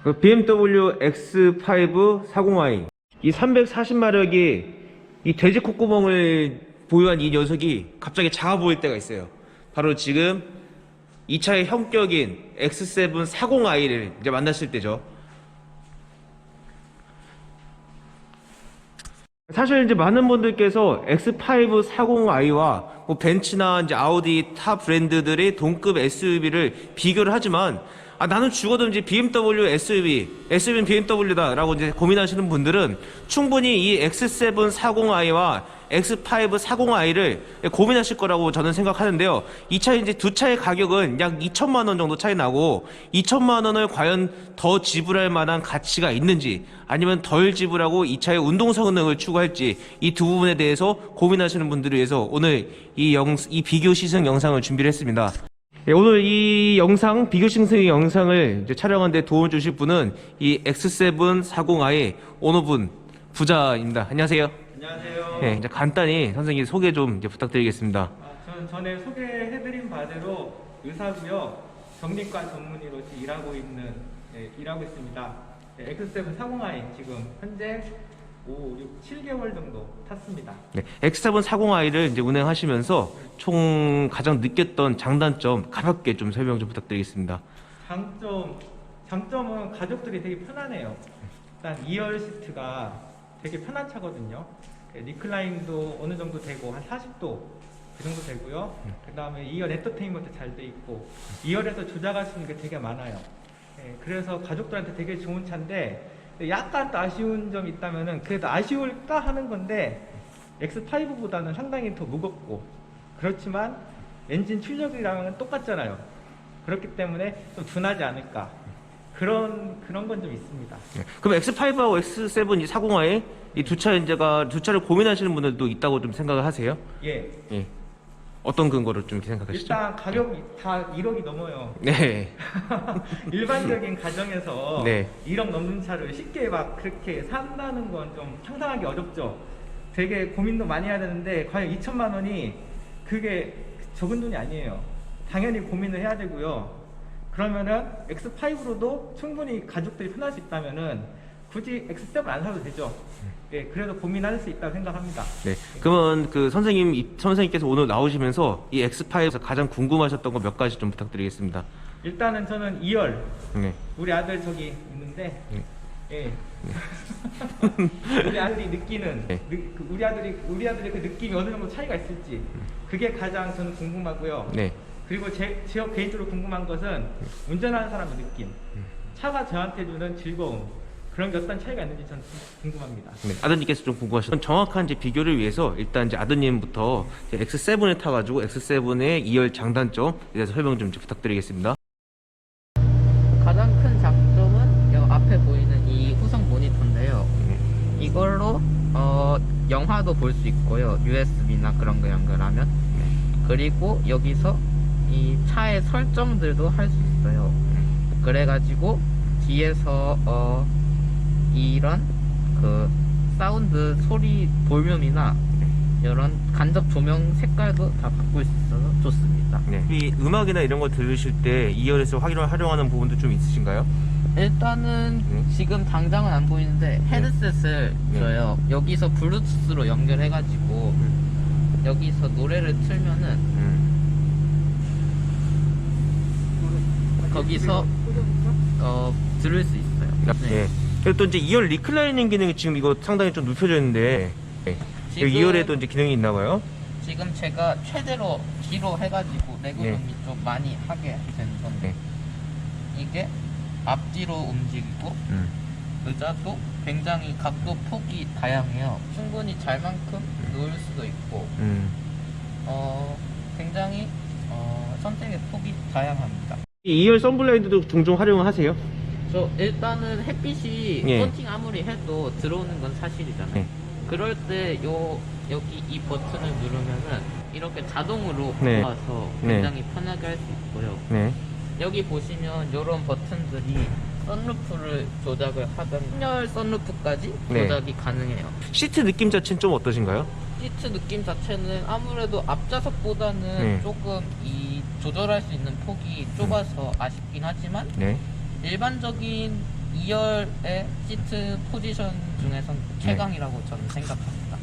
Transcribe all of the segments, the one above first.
그 BMW X5 40i 이 340마력이 이 돼지 콧구멍을 보유한 이 녀석이 갑자기 작아 보일 때가 있어요. 바로 지금 이 차의 형격인 X7 40i를 이제 만났을 때죠. 사실 이제 많은 분들께서 X5 40i와 뭐 벤츠나 이제 아우디 타 브랜드들의 동급 SUV를 비교를 하지만 나는 죽어든지 BMW SUV는 BMW다 라고 이제 고민하시는 분들은 충분히 이 X7 40i와 X5 40i를 고민하실 거라고 저는 생각하는데요. 이 차 이제 두 차의 가격은 약 2천만 원 정도 차이 나고 2천만 원을 과연 더 지불할 만한 가치가 있는지 아니면 덜 지불하고 이 차의 운동 성능을 추구할지 이 두 부분에 대해서 고민하시는 분들을 위해서 오늘 이 비교 시승 영상을 준비를 했습니다. 오늘 이 영상, 비교 시승 영상을 이제 촬영하는 데 도움을 주실 분은 이 X7 40i 오너분 부자입니다. 안녕하세요. 안녕하세요. 네, 이제 간단히 선생님 소개 좀 이제 부탁드리겠습니다. 저는 전에 소개해드린 바대로 의사고요. 정신과 전문의로 일하고 있습니다. 네, X7 40i 지금 현재 7개월 정도 탔습니다. 네, X7 40i를 이제 운행하시면서 총 가장 느꼈던 장단점 가볍게 좀 설명 좀 부탁드리겠습니다. 장점은 가족들이 되게 편하네요. 일단 2열 시트가 되게 편한 차거든요. 리클라인도 어느 정도 되고 한 40도 그 정도 되고요. 그 다음에 2열 엔터테인먼트 잘 돼 있고 2열에서 조작할 수 있는 게 되게 많아요. 그래서 가족들한테 되게 좋은 차인데 약간 또 아쉬운 점이 있다면은 그래도 아쉬울까 하는 건데 X5보다는 상당히 더 무겁고 그렇지만 엔진 출력이랑은 똑같잖아요. 그렇기 때문에 좀 둔하지 않을까 그런 건 좀 있습니다. 네, 그럼 X5하고 X7 이 40i 이 두 차를 고민하시는 분들도 있다고 좀 생각을 하세요? 예. 예. 어떤 근거로 좀 이렇게 생각하시죠? 일단 가격이 다 1억이 넘어요. 네. 일반적인 가정에서 네. 1억 넘는 차를 쉽게 막 그렇게 산다는 건 좀 상상하기 어렵죠. 되게 고민도 많이 해야 되는데 과연 2천만 원이 그게 적은 돈이 아니에요. 당연히 고민을 해야 되고요. 그러면은 X5로도 충분히 가족들이 편할 수 있다면은 굳이 X7 안 사도 되죠. 예, 그래도 고민할 수 있다고 생각합니다. 네. 그러면 그 선생님께서 오늘 나오시면서 이 X5에서 가장 궁금하셨던 거 몇 가지 좀 부탁드리겠습니다. 일단은 저는 2열. 네. 우리 아들 저기 있는데, 네. 예. 우리 아들이 느끼는, 네. 우리 아들이 그 느낌이 어느 정도 차이가 있을지, 그게 가장 저는 궁금하고요. 네. 그리고 저 개인적으로 궁금한 것은 운전하는 사람의 느낌, 차가 저한테 주는 즐거움, 그런 게 어떤 차이가 있는지 저는 궁금합니다. 네. 아드님께서 좀 궁금하셨던 정확한 이제 비교를 위해서 일단 이제 아드님부터 이제 X7에 타가지고 X7의 2열 장단점 대해서 설명 좀 부탁드리겠습니다. 가장 큰 장점은 여 앞에 보이는 이 후성 모니터인데요. 이걸로 영화도 볼 수 있고요. USB나 그런 거 연결하면. 그리고 여기서 이 차의 설정들도 할 수 있어요. 그래가지고 뒤에서 이런 그 사운드 소리 볼륨이나 이런 간접 조명 색깔도 다 바꿀 수 있어서 좋습니다. 네. 이 음악이나 이런 거 들으실 때 2열에서 활용하는 부분도 좀 있으신가요? 일단은 지금 당장은 안 보이는데 헤드셋을 줘요. 여기서 블루투스로 연결해가지고 여기서 노래를 틀면은 거기서 들을 수 있어요. 네. 그리고 또 이제 2열 리클라이닝 기능이 지금 이거 상당히 좀 눕혀져 있는데 네. 2열에도 이제 기능이 있나봐요. 지금 제가 최대로 뒤로 해가지고 레그룸이 좀 많이 하게 된 건데 이게 앞뒤로 움직이고 의자도 굉장히 각도 폭이 다양해요. 충분히 잘만큼 누울 수도 있고 굉장히 선택의 폭이 다양합니다. 이 2열 썬블라인드도 종종 활용을 하세요? 저 일단은 햇빛이 펀팅 아무리 해도 들어오는 건 사실이잖아요. 그럴 때 여기 이 버튼을 누르면은 이렇게 자동으로 들어와서 굉장히 편하게 할 수 있고요. 여기 보시면 이런 버튼들이 썬루프를 조작을 하든 열 썬루프까지 조작이 가능해요. 시트 느낌 자체는 좀 어떠신가요? 시트 느낌 자체는 아무래도 앞좌석보다는 조금 조절할 수 있는 폭이 좁아서 아쉽긴 하지만 일반적인 2열의 시트 포지션 중에선 최강이라고 저는 생각합니다.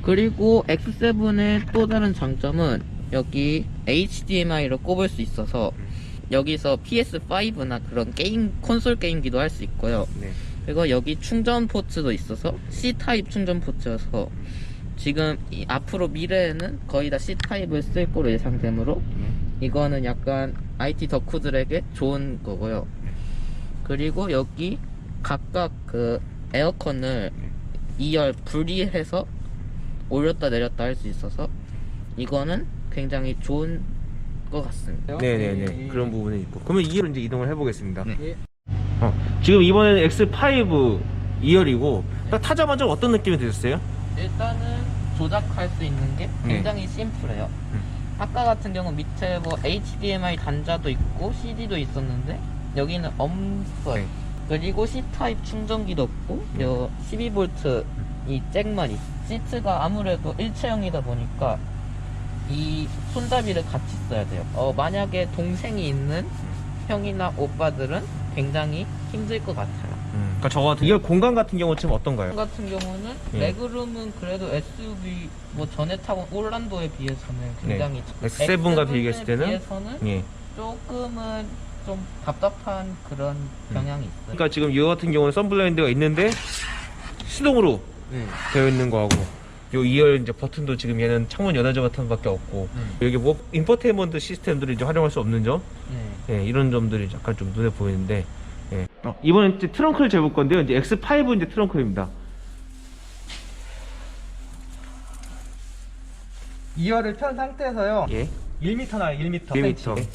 그리고 X7의 또 다른 장점은 여기 HDMI를 꼽을 수 있어서 여기서 PS5나 그런 게임 콘솔 게임기도 할 수 있고요. 네. 그리고 여기 충전 포트도 있어서 C 타입 충전 포트여서 지금 앞으로 미래에는 거의 다 C 타입을 쓸 거로 예상되므로 이거는 약간 IT 덕후들에게 좋은 거고요. 그리고 여기 각각 그 에어컨을 2열 분리해서 올렸다 내렸다 할 수 있어서 이거는 굉장히 좋은 것 같습니다. 네네네. 그런 부분이 있고. 그러면 2열 이제 이동을 해보겠습니다. 네. 지금 이번에는 X5 2열이고 딱 타자마자 어떤 느낌이 드셨어요? 일단은 조작할 수 있는 게 굉장히 심플해요. 아까 같은 경우 밑에 뭐 HDMI 단자도 있고 CD도 있었는데 여기는 없어요. 네. 그리고 C타입 충전기도 없고 12V 이 잭만 있어. 시트가 아무래도 일체형이다 보니까 이 손잡이를 같이 써야 돼요. 만약에 동생이 있는 형이나 오빠들은 굉장히 힘들 것 같아요. 그러니까 저 같은 2열 공간 같은 경우는 지금 어떤가요? 같은 경우는 레그룸은 그래도 SUV 뭐 전에 타본 올란도에 비해서는 굉장히 X7과 비교했을 때는 비해서는 예. 조금은 좀 답답한 그런 경향이 있어요. 그러니까 지금 이 같은 경우는 썬블라인드가 있는데 시동으로 되어 있는 거하고 요 2열 이제 버튼도 지금 얘는 창문 연화제 버튼밖에 없고 여기 뭐 인포테인먼트 시스템들을 이제 활용할 수 없는 점 예, 이런 점들이 약간 좀 눈에 보이는데 예. 이번엔 이제 트렁크를 재볼 건데요. 이제 X5 이제 트렁크입니다. 2열을 편 상태에서요. 예. 1m 나요. 1m. 1m.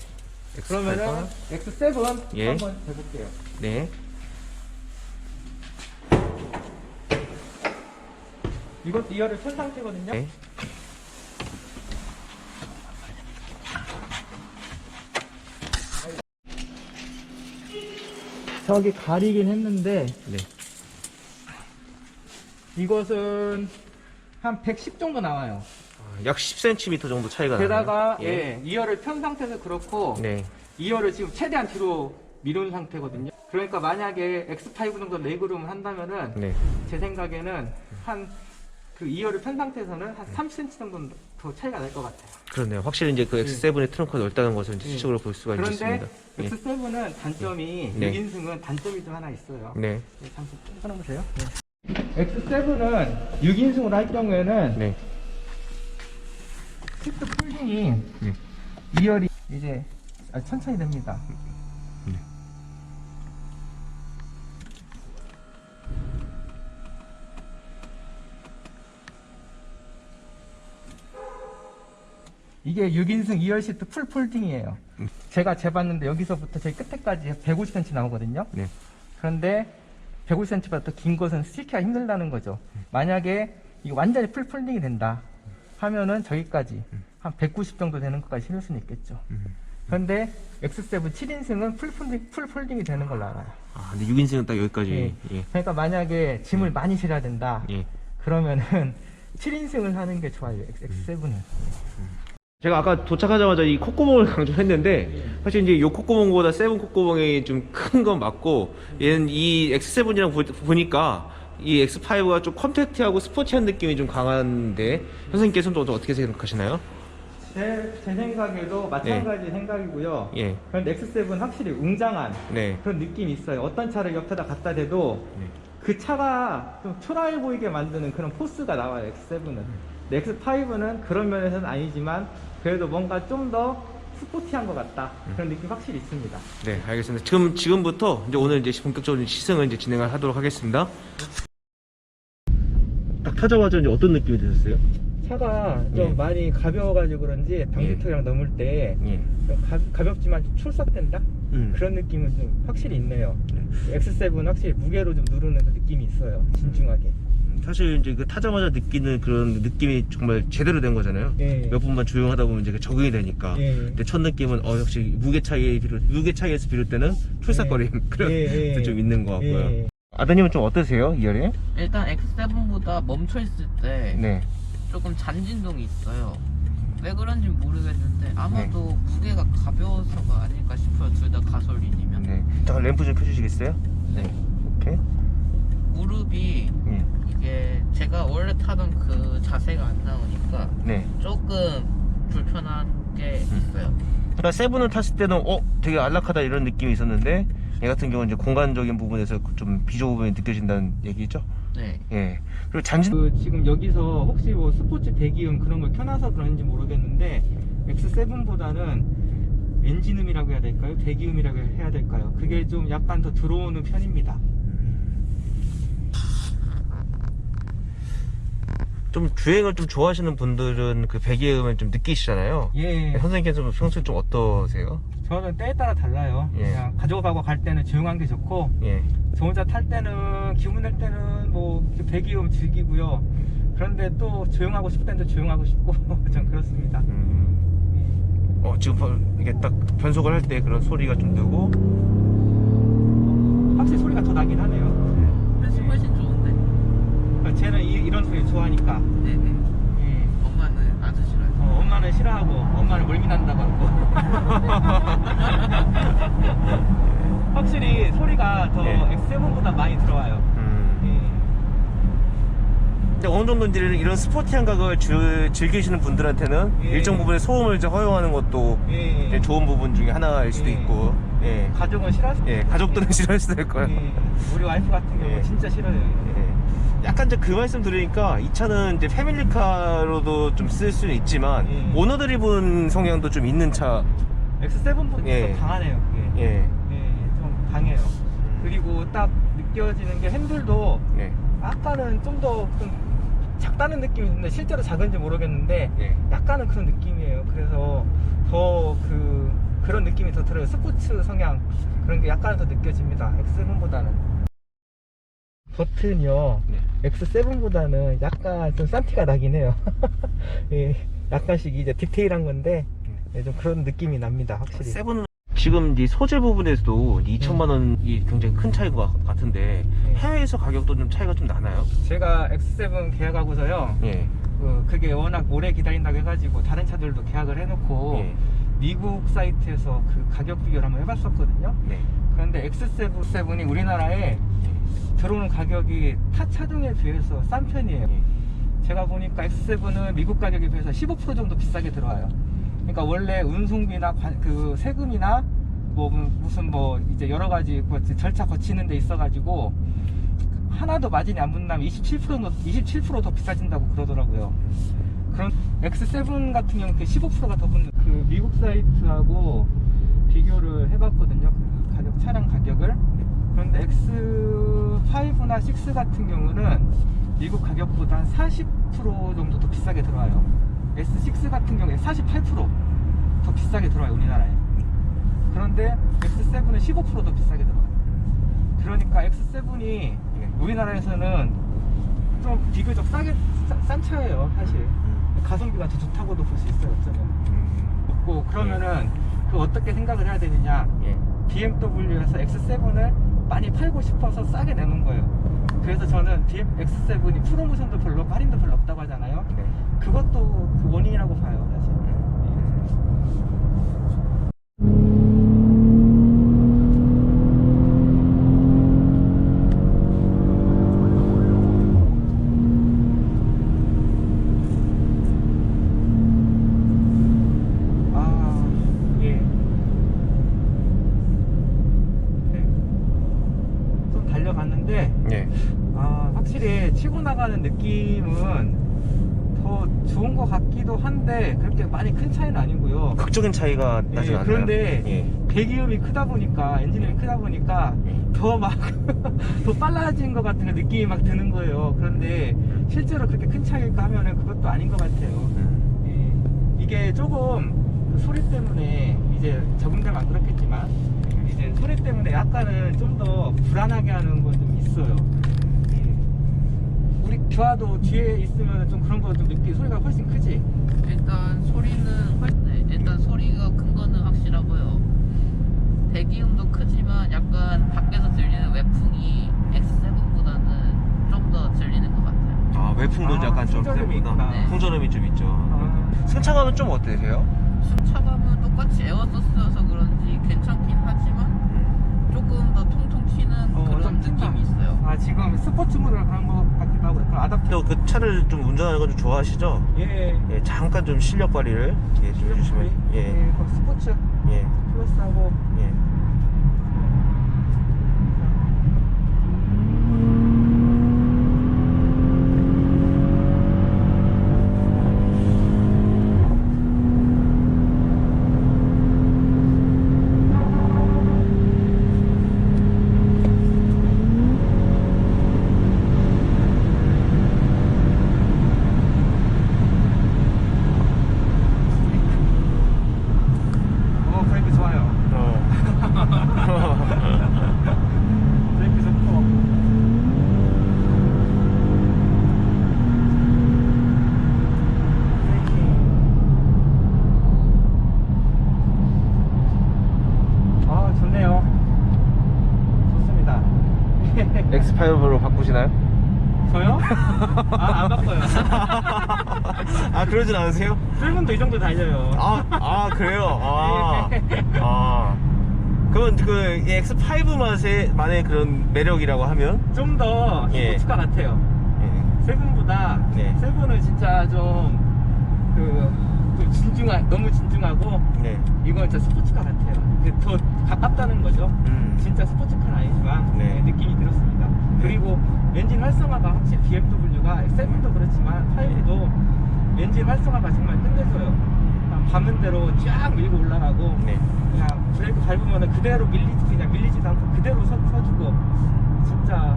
그러면은 X7 예. 한번 해볼게요. 네. 이것도 2열을 편 상태거든요. 네. 저기 가리긴 했는데 네. 이것은 한 110 정도 나와요. 약 10cm 정도 차이가 나요. 게다가 2열을 편 상태에서 그렇고 네. 2열을 지금 최대한 뒤로 미룬 상태거든요. 그러니까 만약에 X5 정도 레그룸을 한다면은 네. 제 생각에는 한 그 2열을 편 상태에서는 한 3cm 정도는 더 차이가 날 것 같아요. 그렇네요. 확실히 이제 그 X7의 트렁크가 넓다는 것을 이제 시적으로 볼 수가 그런데 있습니다. X7은 단점이 네. 6인승은 단점이 좀 하나 있어요. 네. 잠깐 끊어보세요. X7은 6인승으로 할 경우에는 네. 시트 폴딩이 2열이 이제 천천히 됩니다. 이게 6인승 2열 시트 풀 폴딩이에요. 제가 재봤는데 여기서부터 저희 끝에까지 150cm 나오거든요. 네. 그런데 150cm보다 더 긴 것은 싣기가 힘들다는 거죠. 만약에 이게 완전히 풀 폴딩이 된다 하면은 저기까지 한 190 정도 되는 것까지 실을 수는 있겠죠. 그런데 X7 7인승은 풀 폴딩이 되는 걸로 알아요. 아, 근데 6인승은 딱 여기까지. 예. 그러니까 만약에 짐을 많이 실어야 된다 예. 그러면은 7인승을 하는 게 좋아요. X7은. 제가 아까 도착하자마자 이 콧구멍을 강조했는데 사실 이제 요 콧구멍보다 7 콧구멍이 좀 큰 건 맞고 얘는 이 X7이랑 보니까 이 X5가 좀 컴팩트하고 스포티한 느낌이 좀 강한데 선생님께서는 또 어떻게 생각하시나요? 제 생각에도 마찬가지 생각이고요. 예. 그런데 X7은 확실히 웅장한 네. 그런 느낌이 있어요. 어떤 차를 옆에다 갖다 대도 그 차가 좀 초라해 보이게 만드는 그런 포스가 나와요. X7은. X5는 그런 면에서는 아니지만 그래도 뭔가 좀 더 스포티한 것 같다. 그런 느낌이 확실히 있습니다. 네, 알겠습니다. 지금부터 이제 오늘 이제 본격적으로 시승을 이제 진행을 하도록 하겠습니다. 딱 타자마자 이제 어떤 느낌이 드셨어요? 차가 좀 예. 많이 가벼워가지고 그런지 방지턱이랑 넘을 때 예. 좀 가볍지만 좀 출석된다? 그런 느낌은 좀 확실히 있네요. X7은 확실히 무게로 좀 누르는 그 느낌이 있어요. 진중하게. 사실 이제 그 타자마자 느끼는 그런 느낌이 정말 제대로 된 거잖아요. 예. 몇 분만 조용하다 보면 이제 적응이 되니까. 예. 근데 첫 느낌은 역시 무게 차이에서 비롯되는 출삭거림 그런 예. 것도 좀 있는 것 같고요. 예. 아드님은 좀 어떠세요, 2열에? 일단 X7보다 멈춰있을 때 네. 조금 잔진동이 있어요. 왜 그런지 모르겠는데 아마도 무게가 가벼워서가 아닐까 싶어요. 둘 다 가솔린이면. 네. 잠깐 램프 좀 켜주시겠어요? 네. 오케이. 무릎이 예. 이게 제가 원래 타던 그 자세가 안 나오니까 네. 조금 불편한 게 있어요. 그러니까 세븐을 탔을 때는 되게 안락하다 이런 느낌이 있었는데 얘 같은 경우는 이제 공간적인 부분에서 좀 비좁음이 느껴진다는 얘기죠. 네. 예. 그리고 잔진 지금 여기서 혹시 뭐 스포츠 배기음 그런 걸 켜놔서 그런지 모르겠는데 X7보다는 엔진음이라고 해야 될까요? 배기음이라고 해야 될까요? 그게 좀 약간 더 들어오는 편입니다. 좀 주행을 좀 좋아하시는 분들은 그 배기음을 좀 느끼시잖아요. 예. 선생님께서 평소에 좀 어떠세요? 저는 때에 따라 달라요. 예. 그냥 가져가고 갈 때는 조용한 게 좋고 예. 저 혼자 탈 때는 기분 낼 때는 뭐 배기음 즐기고요. 그런데 또 조용하고 싶을 때는 또 조용하고 싶고 전 그렇습니다. 지금 이게 딱 변속을 할 때 그런 소리가 좀 나고 확실히 소리가 더 나긴 하네요. 훨씬 훨씬 좋은데. 쟤는 이런 소리 좋아하니까. 네네. 예. 엄마는 아주 싫어요. 엄마는 싫어하고 엄마는 멀미난다고 하고. 확실히 소리가 더 예. X7보다 많이 들어와요. 근데 어느 정도인지는 이런 스포티한 각을 즐기시는 분들한테는 예. 일정 부분의 소음을 이제 허용하는 것도 예. 이제 좋은 부분 중에 하나일 수도 예. 있고, 예. 가족은 싫어할 수도 예, 있고. 가족들은 싫어할 수도 있고요. 예. 우리 와이프 같은 경우 예. 진짜 싫어요. 예. 약간 이제 그 말씀 들으니까 이 차는 이제 패밀리카로도 좀 쓸 수는 있지만 예. 오너들이 본 성향도 좀 있는 차. X7보다 예. 좀 강하네요. 그게. 예. 좀 강해요. 그리고 딱 느껴지는 게 핸들도 예. 아까는 좀 더 작다는 느낌이 있는데 실제로 작은지 모르겠는데 예. 약간은 그런 느낌이에요. 그래서 더 그런 느낌이 더 들어요. 스포츠 성향 그런 게 약간 더 느껴집니다. X7보다는. 버튼이요. 네. X7보다는 약간 좀 싼티가 나긴 해요. 예, 약간씩 이제 디테일한 건데 예, 좀 그런 느낌이 납니다. 확실히. 세븐은 지금 이 소재 부분에서도 2천만 원이 굉장히 큰 차이인 것 같은데 네. 해외에서 가격도 좀 차이가 좀 나나요? 제가 X7 계약하고서요. 예. 그게 워낙 오래 기다린다고 해가지고 다른 차들도 계약을 해놓고 예. 미국 사이트에서 그 가격 비교를 한번 해봤었거든요. 네. 그런데 X7이 우리나라에 들어오는 가격이 타 차종에 비해서 싼 편이에요. 제가 보니까 X7은 미국 가격에 비해서 15% 정도 비싸게 들어와요. 그러니까 원래 운송비나 그 세금이나 뭐 무슨 뭐 이제 여러 가지 절차 거치는 데 있어가지고 하나도 마진이 안 붙나면 27% 더 비싸진다고 그러더라고요. 그런 X7 같은 경우는 15%가 더 붙는 그 미국 사이트하고 비교를 해봤거든요. 그 가격 차량 가격을. 그런데 X5나 6 같은 경우는 미국 가격보다 한 40% 정도 더 비싸게 들어와요. S6 같은 경우에 48%더 비싸게 들어와요, 우리나라에. 그런데 X7은 15%더 비싸게 들어와요. 그러니까 X7이 우리나라에서는 좀 비교적 싼 차예요, 사실. 가성비가 더 좋다고도 볼 수 있어요, 어쩌면. 없고, 그러면은 그 어떻게 생각을 해야 되느냐. BMW에서 X7을 많이 팔고 싶어서 싸게 내놓은 거예요. 그래서 저는 X7이 프로모션도 별로 없고 할인도 별로 없다고 하잖아요. 그것도 그 원인이라고 봐요, 사실. 좀 달려갔는데 예. 확실히 치고 나가는 느낌은 더 좋은 것 같기도 한데 그렇게 많이 큰 차이는 아니고요. 극적인 차이가 나지 않나요? 그런데 예. 배기음이 크다 보니까 엔진음이 크다 보니까 더 막 더 빨라진 것 같은 느낌이 막 드는 거예요. 그런데 실제로 그렇게 큰 차이일까 하면은 그것도 아닌 것 같아요. 이게 조금 그 소리 때문에 이제 적응되면 안 그렇겠지만 이제 소리 때문에 약간은 좀 더 불안하게 하는 건 좀 있어요. 우리 규아도 뒤에 있으면 좀 그런 거 좀 느끼 소리가 훨씬 크지? 일단 소리는 일단 소리가 큰 거는 확실하고요. 배기음도 크지만 약간 밖에서 들리는 외풍이 X7보다는 좀 더 들리는 것 같아요. 아, 외풍도 약간 좀 풍전음이 세구나. 있구나. 네. 풍전음이 좀 있죠. 승차감은 좀 어떠세요? 승차감은 똑같이 에어서스여서 그런지 괜찮긴 하지만 조금 더 통통 튀는 어느 그런 스포츠 모드를 그런 것 같기도 하고 약간 아답티브. 그 차를 좀 운전하는 거 좀 좋아하시죠? 예. 예, 잠깐 좀 실력 발휘를 예, 좀 해주시면 예, 예. 그 스포츠 예, 플러스하고. 예. 브레이크 좋아요. 브레이크 좋고. 아, 좋네요. 좋습니다. X5로 바꾸시나요? 저요? 안 바꿔요. 아, 그러진 않으세요? 세븐도 이 정도 달려요. 그래요? 그건 그 X5 만의 그런 매력이라고 하면? 좀 더 예. 스포츠카 같아요. 예. 세븐보다 네. 세븐은 진짜 좀 너무 진중하고 네. 이건 진짜 스포츠카 같아요. 더 가깝다는 거죠. 진짜 스포츠카는 아니지만 네. 느낌이 그렇습니다. 그리고 엔진 활성화가 확실히 BMW가 7도 그렇지만 5도 엔진 활성화가 정말 끝내줘요. 그냥 밟는 대로 쫙 밀고 올라가고 네. 그냥 브레이크 밟으면 그대로 밀리지도 않고 그대로 서주고 진짜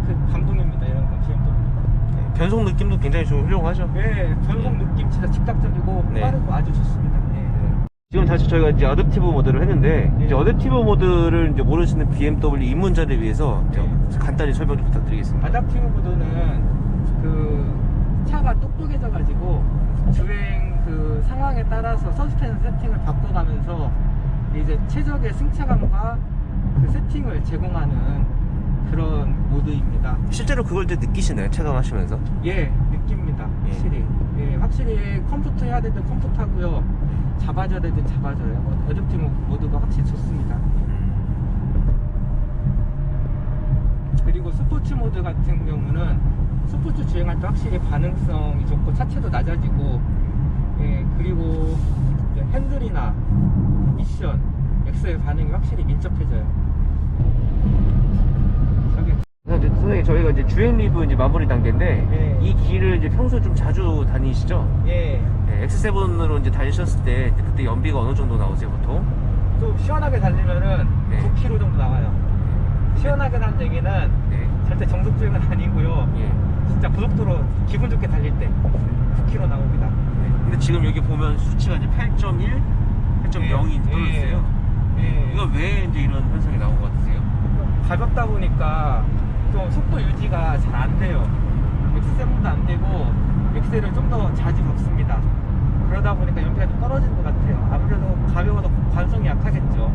그 감동입니다. 이런 건 BMW가. 변속 느낌도 굉장히 좀 훌륭하죠? 네, 변속 느낌 진짜 즉각적이고 네. 빠르고 아주 좋습니다. 네. 지금 다시 저희가 이제 어댑티브 모드를 했는데, 네. 이제 어댑티브 모드를 이제 모르시는 BMW 입문자를 위해서 이제 네. 간단히 설명 좀 부탁드리겠습니다. 아답티브 모드는 그 차가 똑똑해져가지고 주행 그 상황에 따라서 서스펜 세팅을 바꿔가면서 이제 최적의 승차감과 그 세팅을 제공하는 그런 모드입니다. 실제로 그걸 이제 느끼시나요? 체감하시면서? 예, 느낍니다. 확실히. 예, 확실히 컴포트 해야 되든 컴포트하고요. 잡아줘야 되든 잡아줘요. 어댑티브 모드가 확실히 좋습니다. 그리고 스포츠 모드 같은 경우는 스포츠 주행할 때 확실히 반응성이 좋고 차체도 낮아지고, 예, 그리고 이제 핸들이나 미션, 엑셀 반응이 확실히 민첩해져요. 저기 선생님, 저희가 이제 주행 리뷰 이제 마무리 단계인데, 네. 이 길을 이제 평소 좀 자주 다니시죠? 예, 네, X7으로 이제 다니셨을 때, 이제 그때 연비가 어느 정도 나오세요, 보통? 좀 시원하게 달리면은 네. 9km 정도 나와요. 시원하게라는 얘기는 네. 절대 정속 주행은 아니고요. 예. 진짜 고속도로 기분 좋게 달릴 때 9km 나옵니다. 근데 지금 여기 보면 수치가 이제 8.1, 8.0이 떨어졌어요. 예. 이거 왜 이제 이런 현상이 나온 것 같으세요? 가볍다 보니까 좀 속도 유지가 잘 안 돼요. X7도 안 되고 엑셀을 좀 더 자주 밟습니다. 그러다 보니까 연비가 좀 떨어지는 것 같아요. 아무래도 가벼워도 관성이 약하겠죠.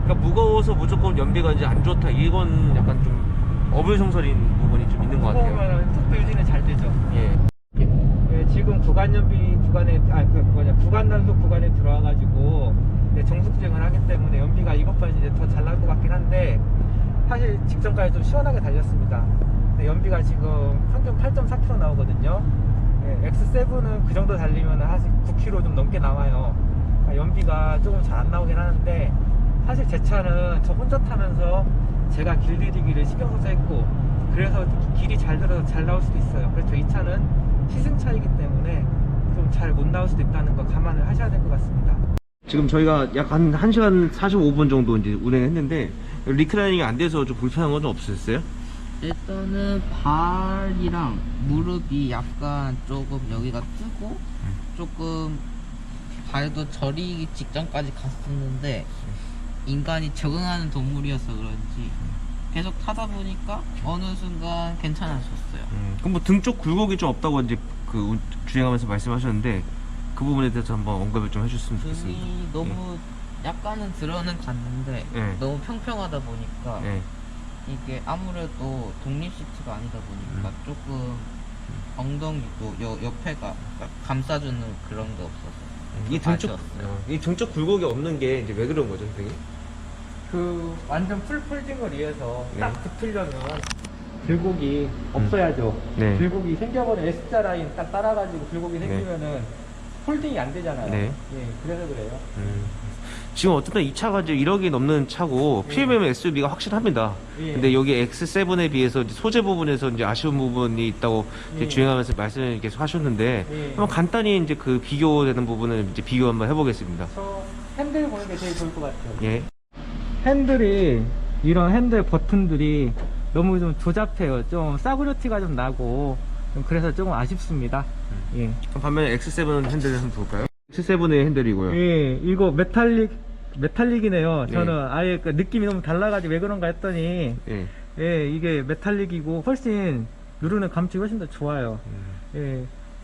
그러니까 무거워서 무조건 연비가 이제 안 좋다. 이건 약간 좀 어불성설인 부분이 좀 있는 것 같아요. 무거우면 속도 유지는 잘 되죠. 예. 예, 지금 구간 연비 구간에 구간 단속 구간에 들어와가지고 정속 주행을 하기 때문에 연비가 이것보다 이제 더 잘 나올 것 같긴 한데 사실 직전까지 좀 시원하게 달렸습니다. 근데 연비가 지금 평균 8.4km 나오거든요. 예, X7은 그 정도 달리면 사실 9km 좀 넘게 나와요. 그러니까 연비가 조금 잘 안 나오긴 하는데 사실 제 차는 저 혼자 타면서 제가 길들이기를 신경 써서 했고 그래서 길이 잘 들어서 잘 나올 수도 있어요. 그래서 이 차는 시승차이기 때문에 좀 잘 못 나올 수도 있다는 거 감안을 하셔야 될 것 같습니다. 지금 저희가 약 한 1시간 45분 정도 이제 운행했는데 리클라이닝이 안 돼서 좀 불편한 건 좀 없으셨어요? 일단은 발이랑 무릎이 약간 조금 여기가 뜨고 조금 발도 저리기 직전까지 갔었는데 인간이 적응하는 동물이어서 그런지 계속 타다 보니까 어느 순간 괜찮아졌어요. 그럼 뭐 등 쪽 굴곡이 좀 없다고 이제 그 주행하면서 말씀하셨는데 그 부분에 대해서 한번 언급을 좀 해주셨으면 좋겠습니다. 등이 너무 약간은 들어는 갔는데 네. 너무 평평하다 보니까 네. 이게 아무래도 독립 시트가 아니다 보니까 조금 엉덩이도 옆에가 감싸주는 그런 게 없어서 이 등 쪽 아쉬웠어요. 이 등 쪽 굴곡이 없는 게 이제 왜 그런 거죠, 선생님? 그 완전 풀 폴딩을 위해서 네. 딱 붙으려면 굴곡이 없어야죠. 네. 굴곡이 생겨버려 S자 라인 딱 따라가지고 굴곡이 네. 생기면은 폴딩이 안 되잖아요. 네. 예, 그래서 그래요. 지금 어쨌든 이 차가 이제 1억이 넘는 차고 예. PMM SUV가 확실합니다. 예. 근데 여기 X7에 비해서 이제 소재 부분에서 이제 아쉬운 부분이 있다고 이제 예. 주행하면서 말씀을 계속 하셨는데 예. 한번 간단히 이제 그 비교되는 부분을 이제 비교 한번 해보겠습니다. 저 핸들 보는 게 제일 좋을 것 같아요. 예. 핸들이 이런 핸들 버튼들이 너무 좀 조잡해요. 좀 싸구려 티가 좀 나고 좀 그래서 조금 아쉽습니다. 예. 그럼 반면에 X7 핸들을 한번 볼까요? X7의 핸들이고요. 예, 이거 메탈릭이네요. 네. 저는 아예 그 느낌이 너무 달라가지고 왜 그런가 했더니 예. 예, 이게 메탈릭이고 훨씬 누르는 감촉이 훨씬 더 좋아요. 예.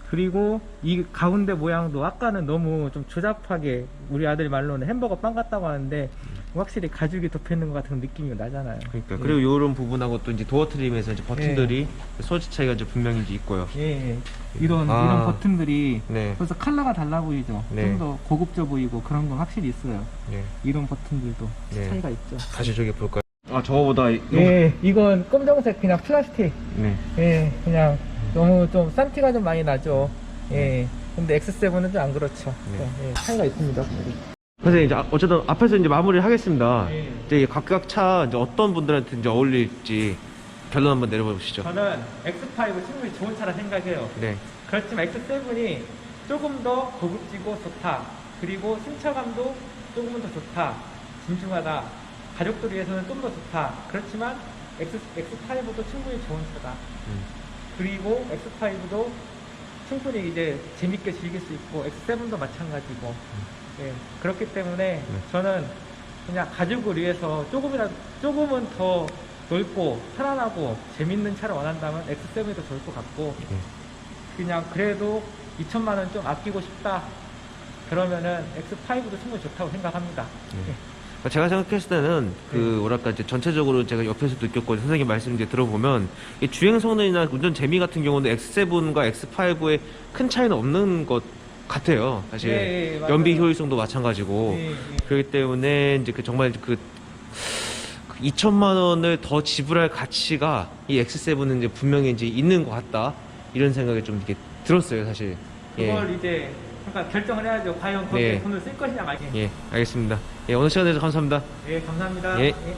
그리고 이 가운데 모양도 아까는 너무 좀 조잡하게 우리 아들이 말로는 햄버거 빵 같다고 하는데 확실히 가죽이 덮여있는 것 같은 느낌이 나잖아요. 그러니까 예. 그리고 이런 부분하고 또 이제 도어 트림에서 이제 버튼들이 소재 차이가 이제 분명히 이제 있고요. 예, 예. 이런 아. 이런 버튼들이 네. 벌써 컬러가 달라 보이죠. 네. 좀 더 고급져 보이고 그런 건 확실히 있어요. 네. 이런 버튼들도 네. 차이가 있죠. 다시 저기 볼까요? 아 저거보다 예, 이건 검정색 그냥 플라스틱. 네. 예, 그냥 너무 좀 싼티가 좀 많이 나죠. 예. 근데 X7은 좀 안 그렇죠. 네. 예, 차이가 있습니다. 확실히. 선생님 이제 어쨌든 앞에서 이제 마무리를 하겠습니다. 예. 이제 각각 차 이제 어떤 분들한테 이제 어울릴지 결론 한번 내려보시죠. 저는 X5 충분히 좋은 차라 생각해요. 네. 그렇지만 X7이 조금 더 고급지고 좋다. 그리고 승차감도 조금은 더 좋다. 진중하다. 가족들 위해서는 좀 더 좋다. 그렇지만 X5도 충분히 좋은 차다. 그리고 X5도 충분히 이제 재밌게 즐길 수 있고 X7도 마찬가지고 예, 그렇기 때문에 저는 그냥 가족을 위해서 조금은 더 넓고 편안하고 재밌는 차를 원한다면 X7이 더 좋을 것 같고 그냥 그래도 2천만 원 좀 아끼고 싶다 그러면은 X5도 충분히 좋다고 생각합니다. 예. 제가 생각했을 때는 그 뭐랄까 이제 전체적으로 제가 옆에서 느꼈고 선생님 말씀 이제 들어보면 이 주행 성능이나 운전 재미 같은 경우는 X7과 X5의 큰 차이는 없는 것 같아요. 사실 예, 예, 맞아요. 연비 효율성도 마찬가지고 예, 예. 그렇기 때문에 이제 그 정말 그 2천만 원을 더 지불할 가치가 이 X7은 이제 분명히 이제 있는 것 같다 이런 생각이 좀 이렇게 들었어요, 사실. 그걸 이제 잠깐 결정을 해야죠. 과연 거기에 네. 돈을 쓸 것이냐 말지. 예, 알겠습니다. 예, 오늘 시간 내주셔서 감사합니다. 예, 감사합니다. 예. 예.